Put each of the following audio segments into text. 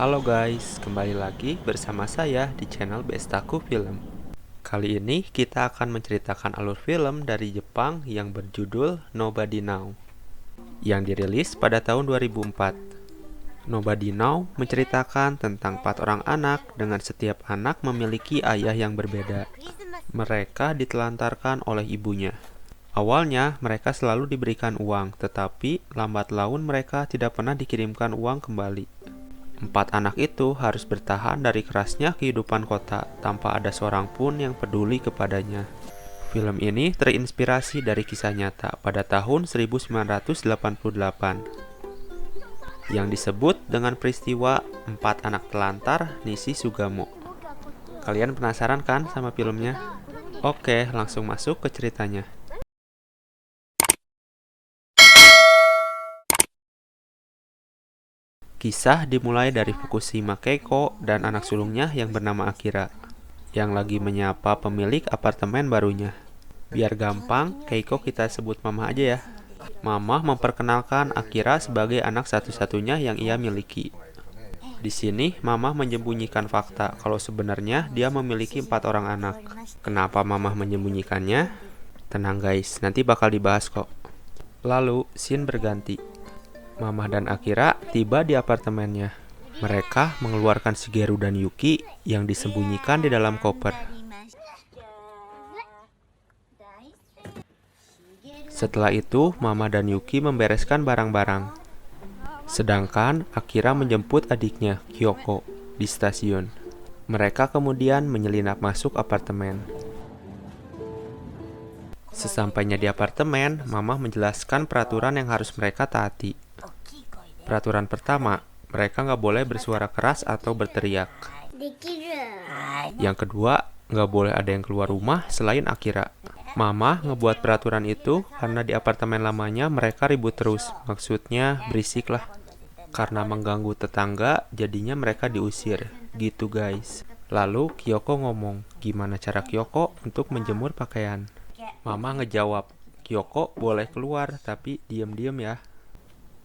Halo guys, kembali lagi bersama saya di channel Bestaku Film. Kali ini kita akan menceritakan alur film dari Jepang yang berjudul Nobody Now, yang dirilis pada tahun 2004. Nobody Now menceritakan tentang 4 orang anak dengan setiap anak memiliki ayah yang berbeda. Mereka ditelantarkan oleh ibunya. Awalnya mereka selalu diberikan uang, tetapi lambat laun mereka tidak pernah dikirimkan uang kembali. 4 anak itu harus bertahan dari kerasnya kehidupan kota tanpa ada seorang pun yang peduli kepadanya. Film ini terinspirasi dari kisah nyata pada tahun 1988 yang disebut dengan peristiwa 4 anak telantar Nishi Sugamo. Kalian penasaran kan sama filmnya? Oke, langsung masuk ke ceritanya. Kisah dimulai dari Fukushima Keiko dan anak sulungnya yang bernama Akira, yang lagi menyapa pemilik apartemen barunya. Biar gampang, Keiko kita sebut Mama aja ya. Mama memperkenalkan Akira sebagai anak satu-satunya yang ia miliki. Di sini, Mama menyembunyikan fakta kalau sebenarnya dia memiliki 4 orang anak. Kenapa Mama menyembunyikannya? Tenang guys, nanti bakal dibahas kok. Lalu, scene berganti. Mama dan Akira tiba di apartemennya. Mereka mengeluarkan Shigeru dan Yuki yang disembunyikan di dalam koper. Setelah itu, Mama dan Yuki membereskan barang-barang. Sedangkan Akira menjemput adiknya, Kyoko, di stasiun. Mereka kemudian menyelinap masuk apartemen. Sesampainya di apartemen, Mama menjelaskan peraturan yang harus mereka taati. Peraturan pertama, mereka nggak boleh bersuara keras atau berteriak. Yang kedua, nggak boleh ada yang keluar rumah selain Akira. Mama ngebuat peraturan itu karena di apartemen lamanya mereka ribut terus. Maksudnya berisik lah. Karena mengganggu tetangga, jadinya mereka diusir. Gitu guys. Lalu Kyoko ngomong, gimana cara Kyoko untuk menjemur pakaian? Mama ngejawab, Kyoko boleh keluar tapi diam-diam ya.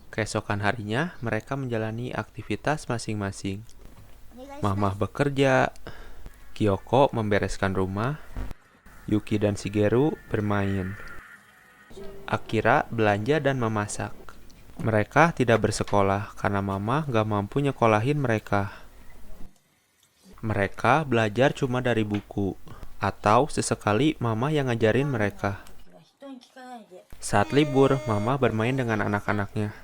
Keesokan harinya, mereka menjalani aktivitas masing-masing. Mama bekerja, Kyoko membereskan rumah, Yuki dan Shigeru bermain, Akira belanja dan memasak. Mereka tidak bersekolah karena Mama gak mampu nyekolahin mereka. Mereka belajar cuma dari buku, atau sesekali Mama yang ngajarin mereka. Saat libur, Mama bermain dengan anak-anaknya.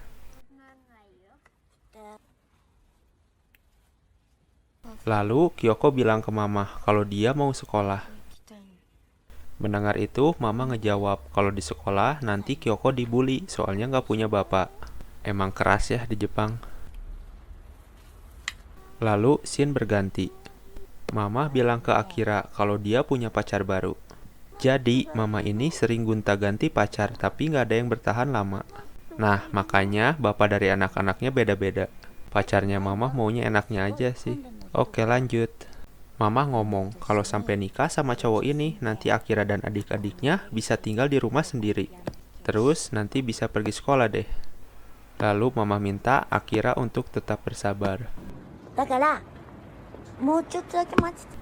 Lalu Kyoko bilang ke Mama kalau dia mau sekolah. Mendengar itu, Mama ngejawab kalau di sekolah nanti Kyoko dibully soalnya nggak punya bapak. Emang keras ya di Jepang. Lalu scene berganti. Mama bilang ke Akira kalau dia punya pacar baru. Jadi Mama ini sering gonta-ganti pacar tapi nggak ada yang bertahan lama. Nah makanya bapak dari anak-anaknya beda-beda. Pacarnya Mama maunya enaknya aja sih. Oke lanjut. Mama ngomong kalau sampai nikah sama cowok ini nanti Akira dan adik-adiknya bisa tinggal di rumah sendiri. Terus nanti bisa pergi sekolah deh. Lalu Mama minta Akira untuk tetap bersabar.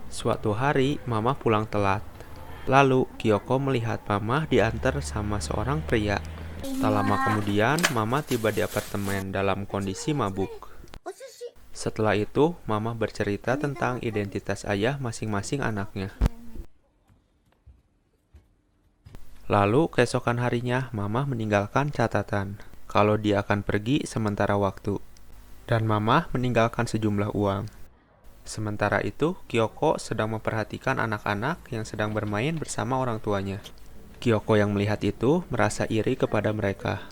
Suatu hari Mama pulang telat. Lalu Kyoko melihat Mama diantar sama seorang pria. Tak lama kemudian Mama tiba di apartemen dalam kondisi mabuk. Setelah itu, Mama bercerita tentang identitas ayah masing-masing anaknya. Lalu, keesokan harinya, Mama meninggalkan catatan kalau dia akan pergi sementara waktu. Dan Mama meninggalkan sejumlah uang. Sementara itu, Kyoko sedang memperhatikan anak-anak yang sedang bermain bersama orang tuanya. Kyoko yang melihat itu merasa iri kepada mereka.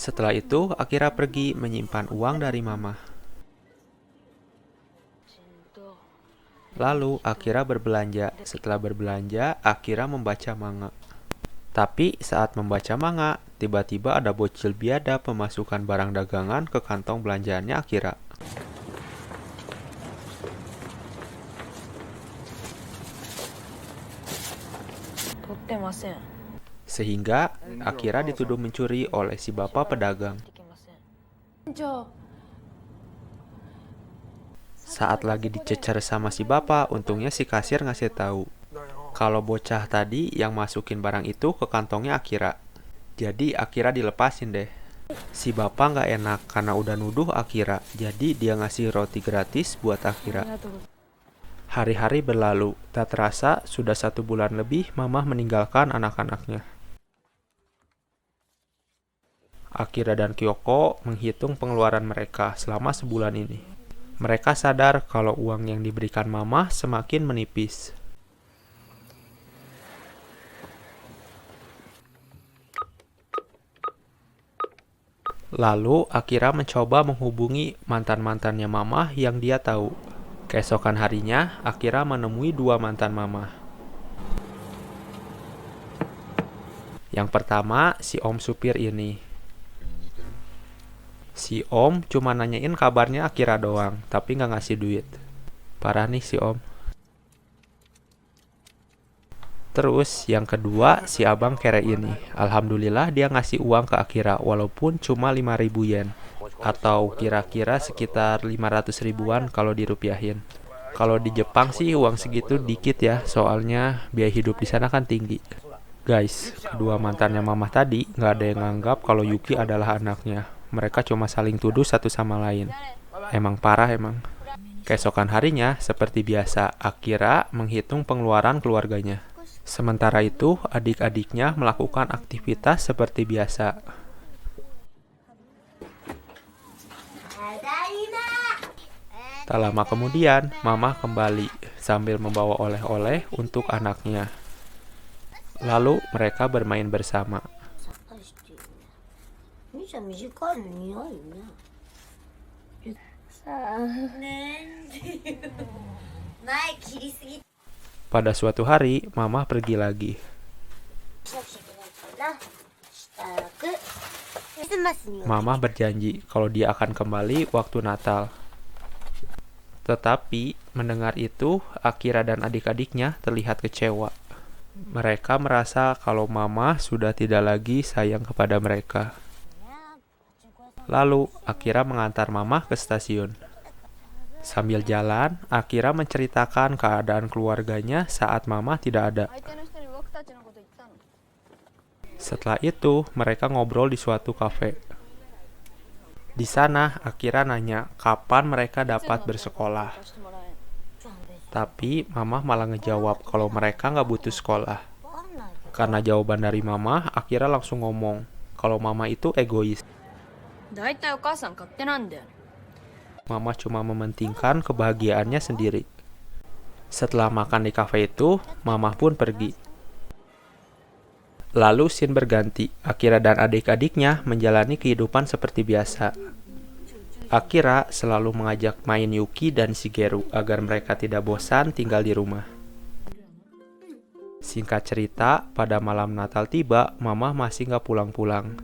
Setelah itu, Akira pergi menyimpan uang dari Mama. Lalu, Akira berbelanja. Setelah berbelanja, Akira membaca manga. Tapi, saat membaca manga, tiba-tiba ada bocil biadab memasukkan barang dagangan ke kantong belanjaannya Akira. Sehingga Akira dituduh mencuri oleh si bapak pedagang. Saat lagi dicecer sama si bapak, untungnya si kasir ngasih tahu kalau bocah tadi yang masukin barang itu ke kantongnya Akira. Jadi Akira dilepasin deh. Si bapak nggak enak karena udah nuduh Akira, jadi dia ngasih roti gratis buat Akira. Hari-hari berlalu, tak terasa sudah 1 bulan lebih Mamah meninggalkan anak-anaknya. Akira dan Kyoko menghitung pengeluaran mereka selama sebulan ini. Mereka sadar kalau uang yang diberikan Mamah semakin menipis. Lalu Akira mencoba menghubungi mantan-mantannya Mamah yang dia tahu. Keesokan harinya, Akira menemui 2 mantan Mamah. Yang pertama, si Om supir ini. Si Om cuma nanyain kabarnya Akira doang, tapi nggak ngasih duit. Parah nih si Om. Terus yang kedua, si abang kere ini. Alhamdulillah dia ngasih uang ke Akira, walaupun cuma 5.000 yen. Atau kira-kira sekitar 500 ribuan kalau dirupiahin. Kalau di Jepang sih uang segitu dikit ya, soalnya biaya hidup di sana kan tinggi. Guys, kedua mantannya Mamah tadi nggak ada yang nganggap kalau Yuki adalah anaknya. Mereka cuma saling tuduh satu sama lain. Emang parah emang. Keesokan harinya, seperti biasa, Akira menghitung pengeluaran keluarganya. Sementara itu, adik-adiknya melakukan aktivitas seperti biasa. Tak lama kemudian, Mamah kembali sambil membawa oleh-oleh untuk anaknya. Lalu mereka bermain bersama. Pada suatu hari, Mamah pergi lagi. Mamah berjanji kalau dia akan kembali waktu Natal. Tetapi, mendengar itu, Akira dan adik-adiknya terlihat kecewa. Mereka merasa kalau Mamah sudah tidak lagi sayang kepada mereka. Lalu, Akira mengantar Mamah ke stasiun. Sambil jalan, Akira menceritakan keadaan keluarganya saat Mamah tidak ada. Setelah itu, mereka ngobrol di suatu kafe. Di sana, Akira nanya kapan mereka dapat bersekolah. Tapi, Mamah malah ngejawab kalau mereka nggak butuh sekolah. Karena jawaban dari Mamah, Akira langsung ngomong kalau Mamah itu egois. Mamah cuma mementingkan kebahagiaannya sendiri. Setelah makan di kafe itu, Mamah pun pergi. Lalu scene berganti. Akira dan adik-adiknya menjalani kehidupan seperti biasa. Akira selalu mengajak main Yuki dan Shigeru agar mereka tidak bosan tinggal di rumah. Singkat cerita, pada malam Natal tiba, Mamah masih nggak pulang-pulang.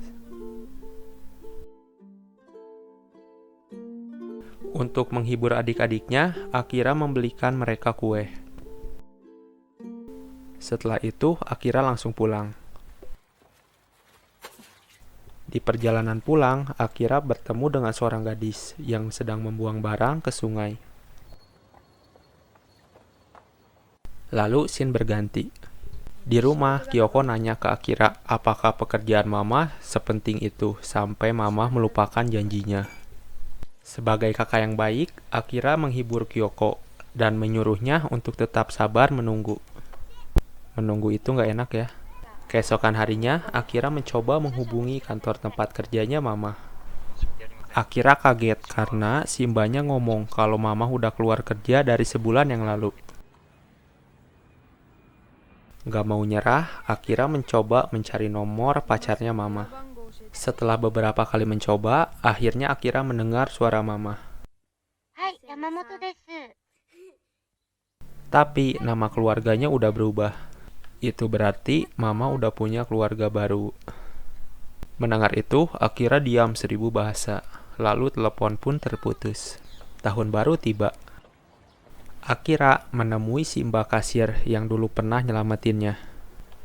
Untuk menghibur adik-adiknya, Akira membelikan mereka kue. Setelah itu, Akira langsung pulang. Di perjalanan pulang, Akira bertemu dengan seorang gadis yang sedang membuang barang ke sungai. Lalu scene berganti. Di rumah, Kyoko nanya ke Akira apakah pekerjaan Mamah sepenting itu sampai Mamah melupakan janjinya. Sebagai kakak yang baik, Akira menghibur Kyoko dan menyuruhnya untuk tetap sabar menunggu. Menunggu itu nggak enak ya. Keesokan harinya, Akira mencoba menghubungi kantor tempat kerjanya Mamah. Akira kaget karena si mbaknya ngomong kalau Mamah udah keluar kerja dari sebulan yang lalu. Gak mau nyerah, Akira mencoba mencari nomor pacarnya Mamah. Setelah beberapa kali mencoba, akhirnya Akira mendengar suara Mamah. Tapi nama keluarganya udah berubah. Itu berarti Mamah udah punya keluarga baru. Mendengar itu, Akira diam 1000 bahasa. Lalu telepon pun terputus. Tahun baru tiba. Akira menemui si mbak kasir yang dulu pernah nyelamatinnya.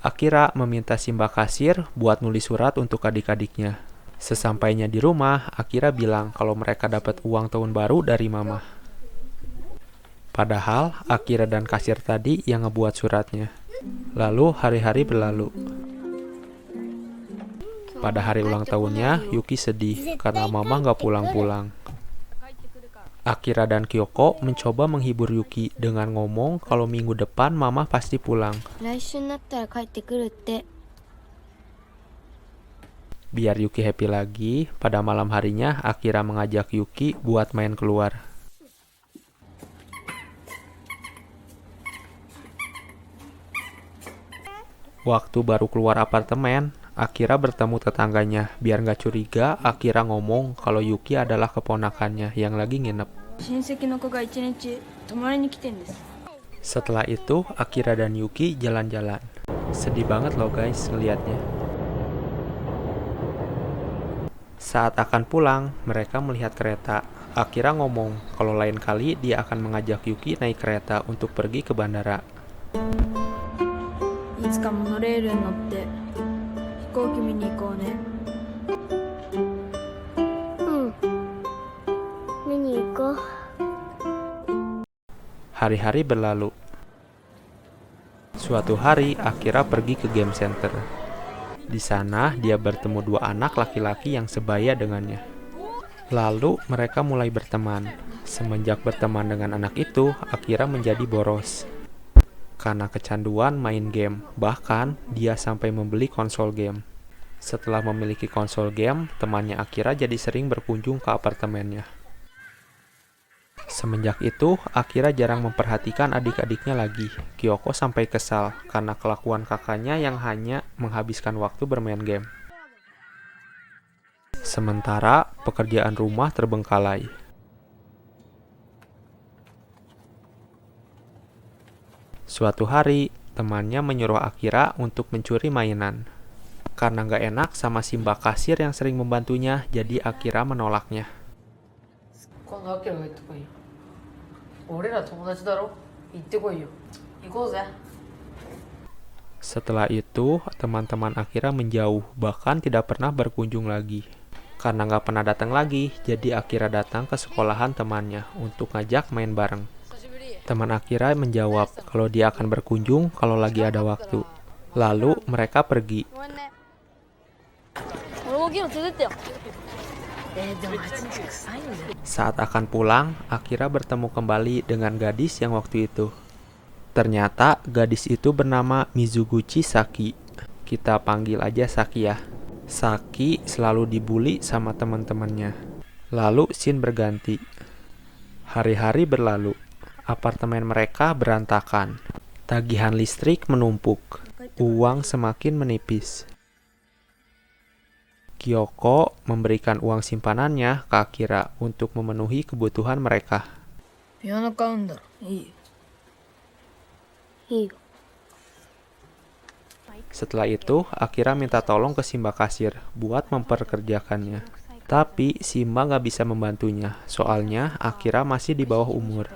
Akira meminta si mbak kasir buat nulis surat untuk adik-adiknya. Sesampainya di rumah, Akira bilang kalau mereka dapat uang tahun baru dari Mamah. Padahal Akira dan kasir tadi yang ngebuat suratnya. Lalu hari-hari berlalu. Pada hari ulang tahunnya, Yuki sedih karena mama nggak pulang-pulang. Akira dan Kyoko mencoba menghibur Yuki dengan ngomong kalau minggu depan mama pasti pulang. Biar Yuki happy lagi, pada malam harinya Akira mengajak Yuki buat main keluar. Waktu baru keluar apartemen, Akira bertemu tetangganya. Biar nggak curiga, Akira ngomong kalau Yuki adalah keponakannya yang lagi nginep. Setelah itu, Akira dan Yuki jalan-jalan. Sedih banget loh guys ngeliatnya. Saat akan pulang, mereka melihat kereta. Akira ngomong kalau lain kali dia akan mengajak Yuki naik kereta untuk pergi ke bandara. Hari-hari berlalu. Suatu hari, Akira pergi ke game center. Di sana, dia bertemu dua anak laki-laki yang sebaya dengannya. Lalu, mereka mulai berteman. Semenjak berteman dengan anak itu, Akira menjadi boros. Karena kecanduan main game, bahkan dia sampai membeli konsol game. Setelah memiliki konsol game, temannya Akira jadi sering berkunjung ke apartemennya. Semenjak itu, Akira jarang memperhatikan adik-adiknya lagi. Kyoko sampai kesal karena kelakuan kakaknya yang hanya menghabiskan waktu bermain game. Sementara, pekerjaan rumah terbengkalai. Suatu hari, temannya menyuruh Akira untuk mencuri mainan. Karena nggak enak sama si mbak kasir yang sering membantunya, jadi Akira menolaknya. Setelah itu, teman-teman Akira menjauh, bahkan tidak pernah berkunjung lagi. Karena nggak pernah datang lagi, jadi Akira datang ke sekolahan temannya untuk ngajak main bareng. Teman Akira menjawab kalau dia akan berkunjung kalau lagi ada waktu. Lalu mereka pergi. Saat akan pulang, Akira bertemu kembali dengan gadis yang waktu itu. Ternyata gadis itu bernama Mizuguchi Saki. Kita panggil aja Saki ya. Saki selalu dibully sama teman-temannya. Lalu scene berganti. Hari-hari berlalu. Apartemen mereka berantakan. Tagihan listrik menumpuk. Uang semakin menipis. Kyoko memberikan uang simpanannya ke Akira untuk memenuhi kebutuhan mereka. Setelah itu, Akira minta tolong ke Simba kasir buat memperkerjakannya. Tapi Simba nggak bisa membantunya, soalnya Akira masih di bawah umur.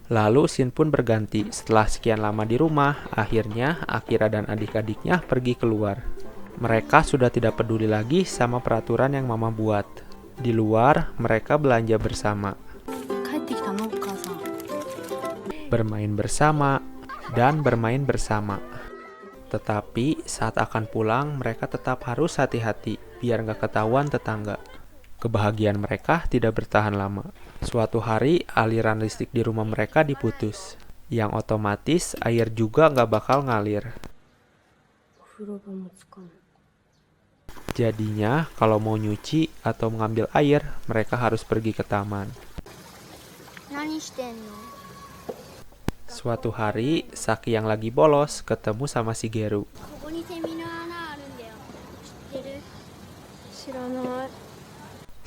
Lalu scene pun berganti. Setelah sekian lama di rumah, akhirnya Akira dan adik-adiknya pergi keluar. Mereka sudah tidak peduli lagi sama peraturan yang mama buat. Di luar, mereka belanja bersama, bermain bersama, dan bermain bersama. Tetapi saat akan pulang, mereka tetap harus hati-hati biar nggak ketahuan tetangga. Kebahagiaan mereka tidak bertahan lama. Suatu hari, aliran listrik di rumah mereka diputus, yang otomatis air juga nggak bakal ngalir. Jadinya, kalau mau nyuci atau mengambil air, mereka harus pergi ke taman. Suatu hari, Saki yang lagi bolos ketemu sama Shigeru.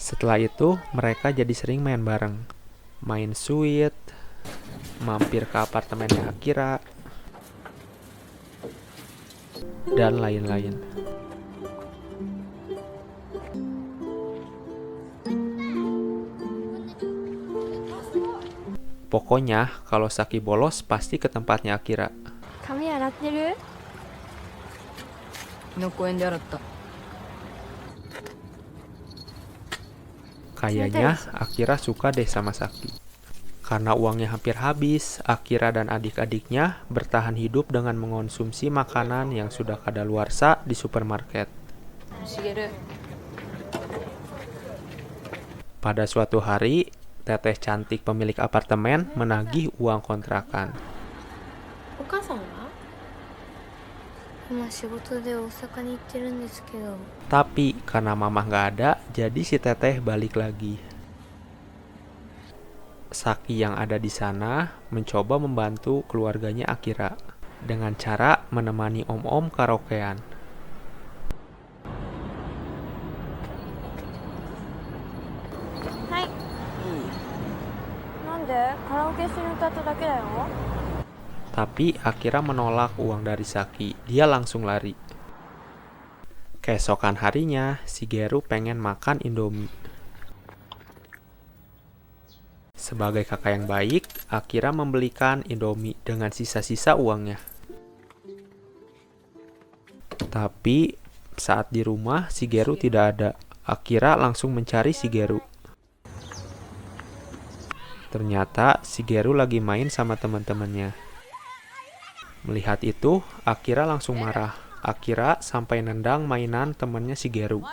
Setelah itu, mereka jadi sering main bareng. Main suite, mampir ke apartemennya Akira, dan lain-lain. Pokoknya, kalau Saki bolos, pasti ke tempatnya Akira. Kayaknya Akira suka deh sama Saki. Karena uangnya hampir habis, Akira dan adik-adiknya bertahan hidup dengan mengonsumsi makanan yang sudah kadaluarsa di supermarket. Pada suatu hari, teteh cantik pemilik apartemen menagih uang kontrakan. Tapi karena mamah nggak ada, jadi si teteh balik lagi. Saki yang ada di sana mencoba membantu keluarganya Akira dengan cara menemani om-om karaokean. Tapi Akira menolak uang dari Saki. Dia langsung lari. Keesokan harinya, Shigeru pengen makan Indomie. Sebagai kakak yang baik, Akira membelikan Indomie dengan sisa-sisa uangnya. Tapi saat di rumah, Shigeru tidak ada. Akira langsung mencari Shigeru. Ternyata Shigeru lagi main sama teman-temannya. Melihat itu, Akira langsung marah. Akira sampai nendang mainan temannya Shigeru.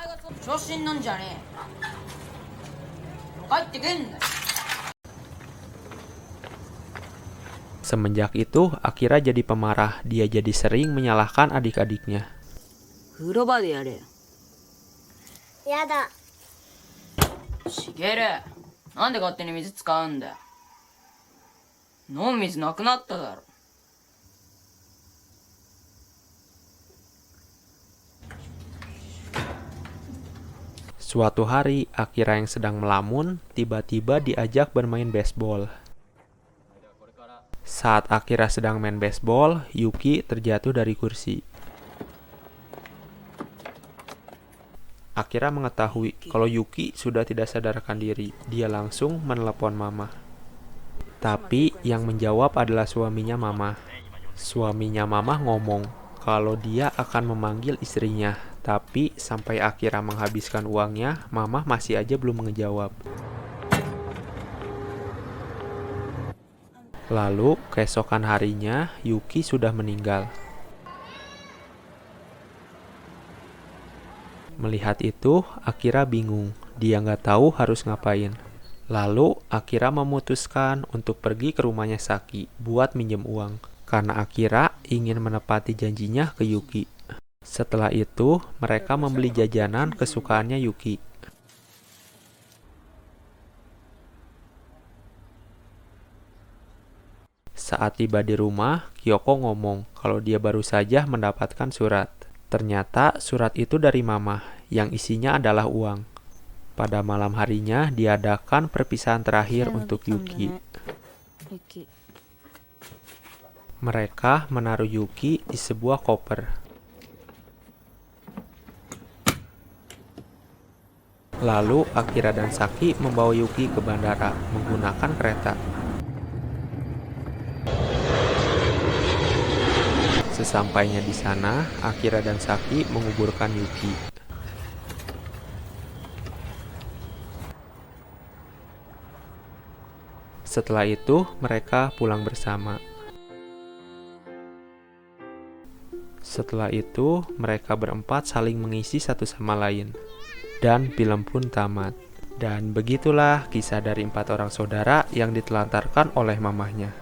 Semenjak itu, Akira jadi pemarah. Dia jadi sering menyalahkan adik-adiknya. Shigeru, なんで勝手に水使うんだよ。飲む水なくなっただろ。Suatu hari, Akira yang sedang melamun, tiba-tiba diajak bermain baseball. Saat Akira sedang main baseball, Yuki terjatuh dari kursi. Akira mengetahui kalau Yuki sudah tidak sadarkan diri. Dia langsung menelepon Mama. Tapi yang menjawab adalah suaminya Mama. Suaminya Mama ngomong kalau dia akan memanggil istrinya. Tapi sampai Akira menghabiskan uangnya, Mama masih aja belum ngejawab. Lalu, keesokan harinya, Yuki sudah meninggal. Melihat itu, Akira bingung. Dia nggak tahu harus ngapain. Lalu, Akira memutuskan untuk pergi ke rumahnya Saki buat minjem uang. Karena Akira ingin menepati janjinya ke Yuki. Setelah itu, mereka membeli jajanan kesukaannya Yuki. Saat tiba di rumah, Kyoko ngomong kalau dia baru saja mendapatkan surat. Ternyata surat itu dari Mama, yang isinya adalah uang. Pada malam harinya, diadakan perpisahan terakhir untuk Yuki. Mereka menaruh Yuki di sebuah koper. Lalu Akira dan Saki membawa Yuki ke bandara menggunakan kereta. Sesampainya di sana, Akira dan Saki menguburkan Yuki. Setelah itu, mereka pulang bersama. Setelah itu, mereka berempat saling mengisi satu sama lain. Dan film pun tamat. Dan begitulah kisah dari 4 orang saudara yang ditelantarkan oleh mamahnya.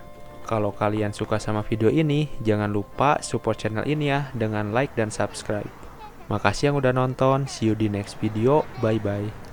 Kalau kalian suka sama video ini, jangan lupa support channel ini ya dengan like dan subscribe. Makasih yang udah nonton, see you di next video, bye-bye.